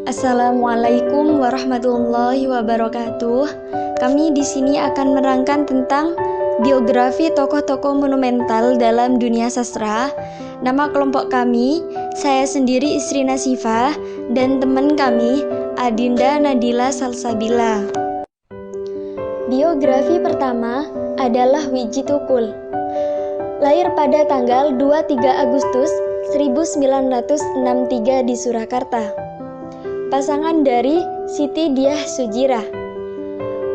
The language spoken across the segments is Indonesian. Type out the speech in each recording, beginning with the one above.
Assalamualaikum warahmatullahi wabarakatuh. Kami di sini akan menerangkan tentang biografi tokoh-tokoh monumental dalam dunia sastra. Nama kelompok kami, saya sendiri Isri Nasifah, dan teman kami, Adinda Nadila Salsabila. Biografi pertama adalah Wiji Tukul. Lahir pada tanggal 23 Agustus 1963 di Surakarta. Pasangan dari Siti Diah Sujirah.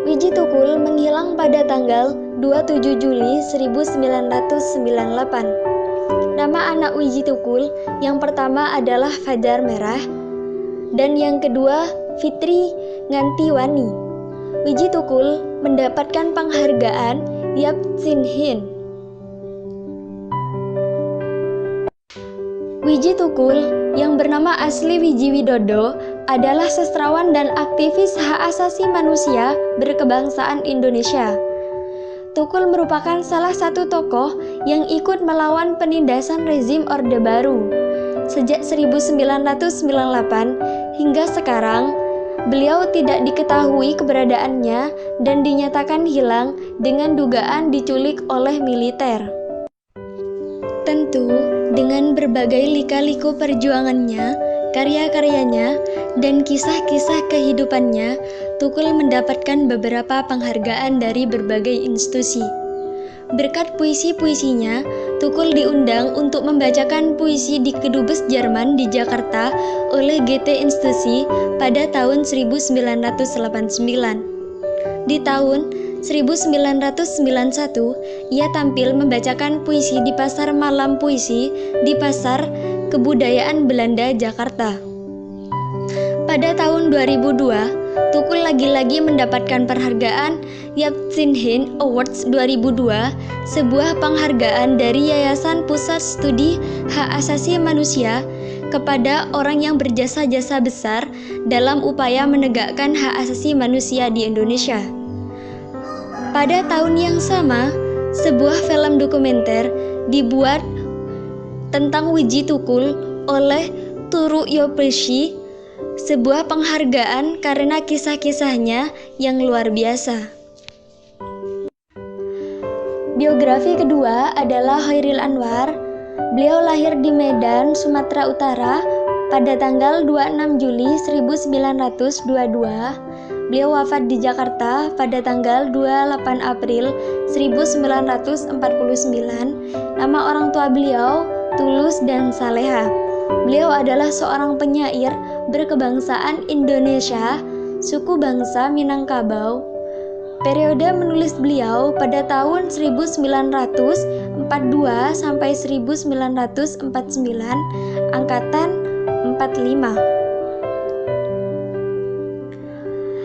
Wiji Tukul menghilang pada tanggal 27 Juli 1998. Nama anak Wiji Tukul yang pertama adalah Fajar Merah dan yang kedua Fitri Ngantiwani. Wiji Tukul mendapatkan penghargaan Yap Sin Hin. Wiji Tukul yang bernama asli Wiji Widodo adalah sastrawan dan aktivis hak asasi manusia berkebangsaan Indonesia. Tukul merupakan salah satu tokoh yang ikut melawan penindasan rezim Orde Baru. Sejak 1998 hingga sekarang, beliau tidak diketahui keberadaannya dan dinyatakan hilang dengan dugaan diculik oleh militer. Tentu, dengan berbagai lika-liku perjuangannya, karya-karyanya, dan kisah-kisah kehidupannya, Tukul mendapatkan beberapa penghargaan dari berbagai institusi. Berkat puisi-puisinya, Tukul diundang untuk membacakan puisi di Kedubes Jerman di Jakarta oleh GT Institusi pada tahun 1989. Di tahun 1991, ia tampil membacakan puisi di Pasar Malam Puisi di Pasar Kebudayaan Belanda, Jakarta. Pada tahun 2002, Tukul lagi-lagi mendapatkan penghargaan Yap Sin Hin Awards 2002, sebuah penghargaan dari Yayasan Pusat Studi Hak Asasi Manusia kepada orang yang berjasa-jasa besar dalam upaya menegakkan hak asasi manusia di Indonesia. Pada tahun yang sama, sebuah film dokumenter dibuat tentang Wiji Tukul oleh Turu Yopeshi, sebuah penghargaan karena kisah-kisahnya yang luar biasa. Biografi kedua adalah Chairil Anwar. Beliau lahir di Medan, Sumatera Utara pada tanggal 26 Juli 1922. Beliau wafat di Jakarta pada tanggal 28 April 1949. Nama orang tua beliau Tulus dan Saleha. Beliau adalah seorang penyair berkebangsaan Indonesia, suku bangsa Minangkabau. Periode menulis beliau pada tahun 1942 sampai 1949, angkatan 45.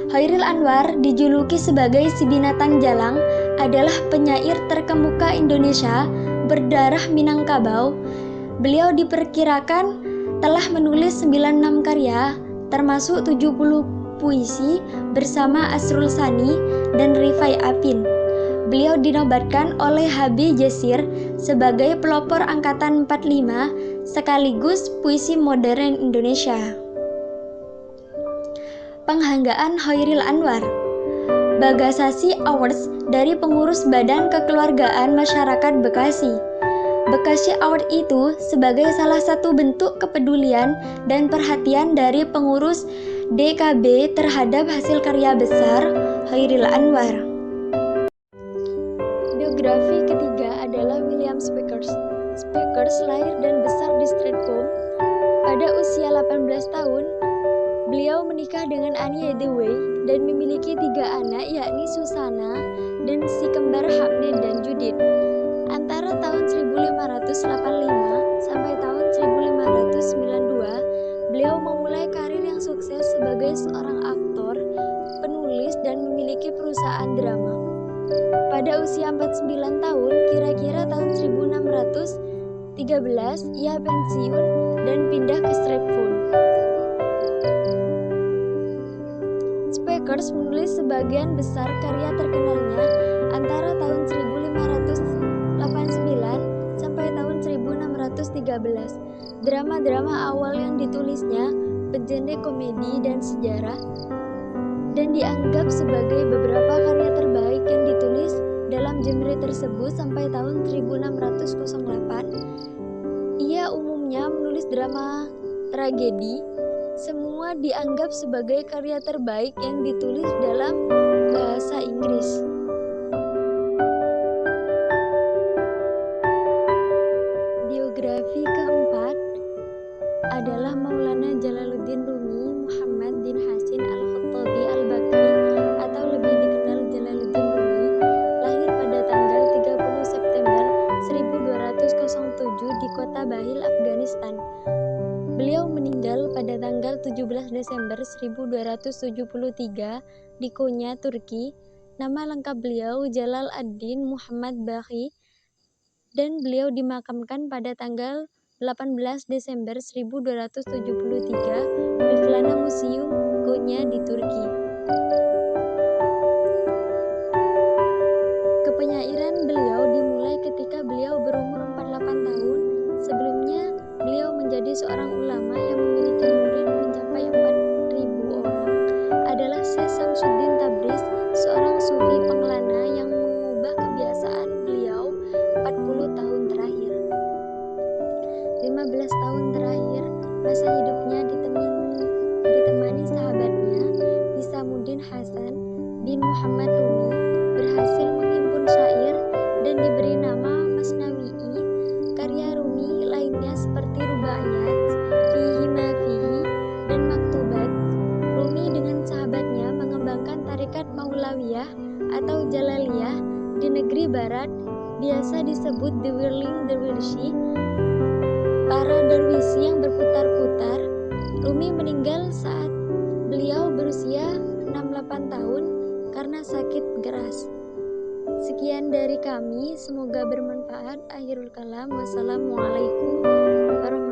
Chairil Anwar dijuluki sebagai si binatang jalang, adalah penyair terkemuka Indonesia berdarah Minangkabau. Beliau diperkirakan telah menulis 96 karya, termasuk 70 puisi bersama Asrul Sani dan Rifai Apin. Beliau dinobatkan oleh HB Jasir sebagai pelopor angkatan 45 sekaligus puisi modern Indonesia. Penghargaan Chairil Anwar. Bagasasi Awards dari pengurus Badan Kekeluargaan Masyarakat Bekasi. Bekasi Award itu sebagai salah satu bentuk kepedulian dan perhatian dari pengurus DKB terhadap hasil karya besar Chairil Anwar. Biografi ketiga adalah William Speakers. Speakers lahir dan besar di Streatham. Pada usia 18 tahun, beliau menikah dengan Annie Hathaway dan memiliki 3 anak, yakni Susana dan si kembar Hapne dan Judith. Antara tahun 1585 sampai tahun 1592, beliau memulai karir yang sukses sebagai seorang aktor, penulis, dan memiliki perusahaan drama. Pada usia 49 tahun, kira-kira tahun 1613, ia pensiun dan pindah ke Streatham. Speakers menulis sebagian besar karya terkenalnya antara tahun 1589 sampai tahun 1613. Drama-drama awal yang ditulisnya pegenre komedi dan sejarah, dan dianggap sebagai beberapa karya terbaik yang ditulis dalam genre tersebut sampai tahun 1608. Ia umumnya menulis drama tragedi. Semua dianggap sebagai karya terbaik yang ditulis dalam bahasa Inggris. Biografi keempat adalah Maulana Jalaluddin Rumi Muhammad bin Hasin Al-Khattabi Al-Bakri, atau lebih dikenal Jalaluddin Rumi, lahir pada tanggal 30 September 1207 di kota Bahil, Afghanistan. Beliau meninggal pada tanggal 17 Desember 1273 di Konya, Turki. Nama lengkap beliau Jalal ad-Din Muhammad Baqi, dan beliau dimakamkan pada tanggal 18 Desember 1273 di Vlana Museum, Konya di Turki. Kepenyairan beliau dimulai ketika beliau berumur 48 tahun. Sebelumnya, beliau menjadi seorang ulama yang memiliki murid mencapai 4.000 orang. Adalah Syekh Samsuddin Tabriz, seorang sufi pengelana yang mengubah kebiasaan beliau 40 tahun terakhir. 15 tahun terakhir masa hidupnya ditemani sahabatnya Hisamuddin Hasan bin Muhammad Rumi, berhasil menghimpun syair dan diberi nama Masnawi'i. Karya Rumi lainnya seperti Rubaiyat, Fihi Ma Fihi, dan Maktubat. Rumi dengan sahabatnya mengembangkan tarekat Maulawiyah atau Jalaliyah di negeri barat, biasa disebut The Whirling Dervishi, para derwisi yang berputar-putar. Rumi meninggal saat beliau berusia 68 tahun karena sakit keras. Sekian dari kami, semoga bermanfaat. Akhirul kalam, wassalamualaikum warahmatullahi wabarakatuh.